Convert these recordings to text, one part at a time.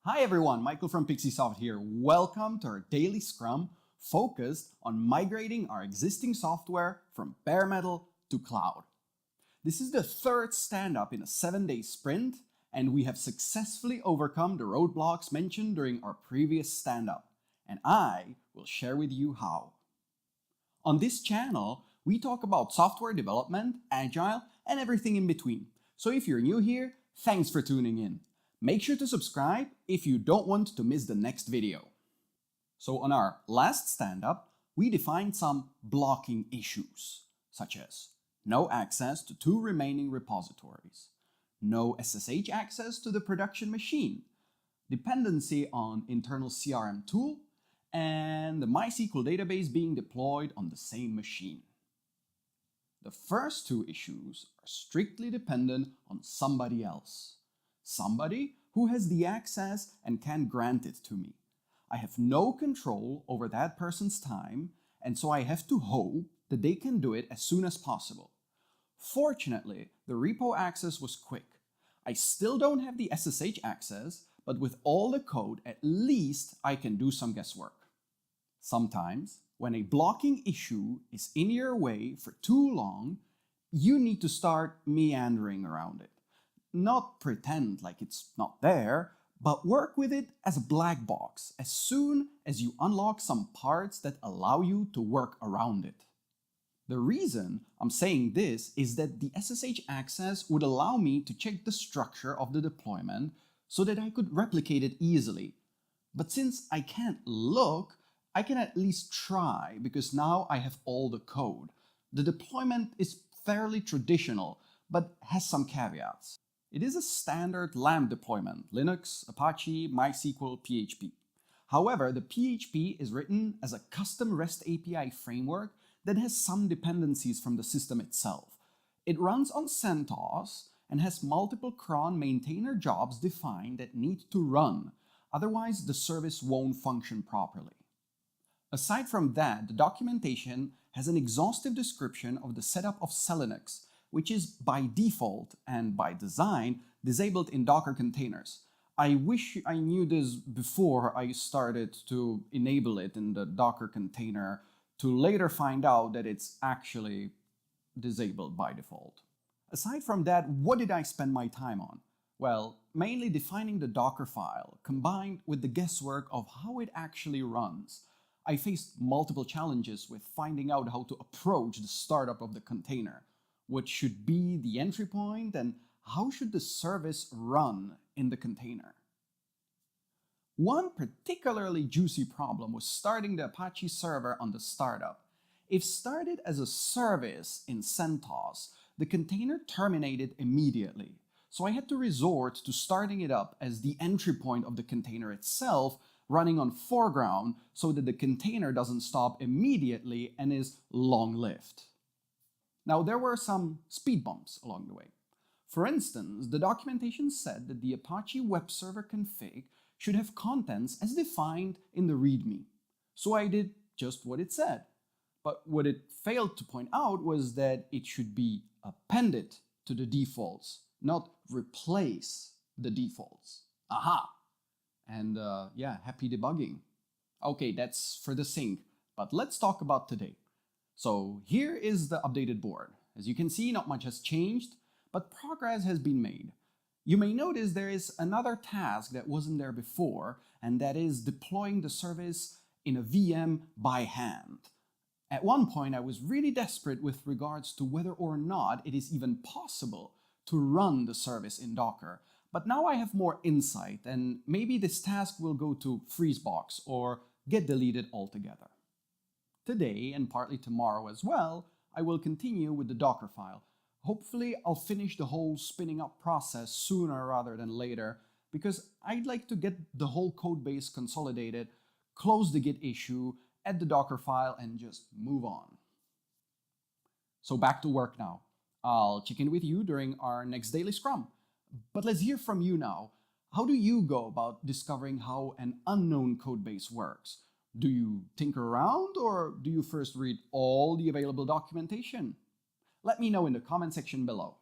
Hi everyone, Michael from Pixeesoft here. Welcome to our daily scrum focused on migrating our existing software from bare metal to cloud. This is the third stand-up in a 7-day sprint, and we have successfully overcome the roadblocks mentioned during our previous stand-up, and I will share with you how. On this channel, we talk about software development, agile, and everything in between. So if you're new here, thanks for tuning in. Make sure to subscribe if you don't want to miss the next video. So on our last stand-up, we defined some blocking issues, such as no access to 2 remaining repositories, no SSH access to the production machine, dependency on internal CRM tool, and the MySQL database being deployed on the same machine. The first 2 issues are strictly dependent on somebody else. Somebody who has the access and can grant it to me. I have no control over that person's time, and so I have to hope that they can do it as soon as possible. Fortunately, the repo access was quick. I still don't have the SSH access, but with all the code, at least I can do some guesswork. Sometimes, when a blocking issue is in your way for too long, you need to start meandering around it. Not pretend like it's not there, but work with it as a black box as soon as you unlock some parts that allow you to work around it. The reason I'm saying this is that the SSH access would allow me to check the structure of the deployment so that I could replicate it easily. But since I can't look, I can at least try because now I have all the code. The deployment is fairly traditional, but has some caveats. It is a standard LAMP deployment, Linux, Apache, MySQL, PHP. However, the PHP is written as a custom REST API framework that has some dependencies from the system itself. It runs on CentOS and has multiple cron maintainer jobs defined that need to run, otherwise the service won't function properly. Aside from that, the documentation has an exhaustive description of the setup of SELinux, which is by default and by design disabled in Docker containers. I wish I knew this before I started to enable it in the Docker container to later find out that it's actually disabled by default. Aside from that, what did I spend my time on? Well, mainly defining the Docker file combined with the guesswork of how it actually runs. I faced multiple challenges with finding out how to approach the startup of the container. What should be the entry point, and how should the service run in the container? One particularly juicy problem was starting the Apache server on the startup. If started as a service in CentOS, the container terminated immediately. So I had to resort to starting it up as the entry point of the container itself, running on foreground so that the container doesn't stop immediately and is long-lived. Now, there were some speed bumps along the way. For instance, the documentation said that the Apache web server config should have contents as defined in the README. So I did just what it said. But what it failed to point out was that it should be appended to the defaults, not replace the defaults. Aha! And happy debugging. Okay, that's for the sync, but let's talk about today. So here is the updated board. As you can see, not much has changed, but progress has been made. You may notice there is another task that wasn't there before, and that is deploying the service in a VM by hand. At one point, I was really desperate with regards to whether or not it is even possible to run the service in Docker. But now I have more insight, and maybe this task will go to Freezebox or get deleted altogether. Today, and partly tomorrow as well, I will continue with the Docker file. Hopefully, I'll finish the whole spinning up process sooner rather than later, because I'd like to get the whole code base consolidated, close the Git issue, add the Docker file, and just move on. So back to work now. I'll check in with you during our next daily scrum. But let's hear from you now. How do you go about discovering how an unknown code base works? Do you tinker around, or do you first read all the available documentation? Let me know in the comment section below.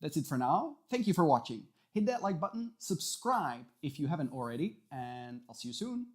That's it for now. Thank you for watching. Hit that like button, subscribe if you haven't already, and I'll see you soon.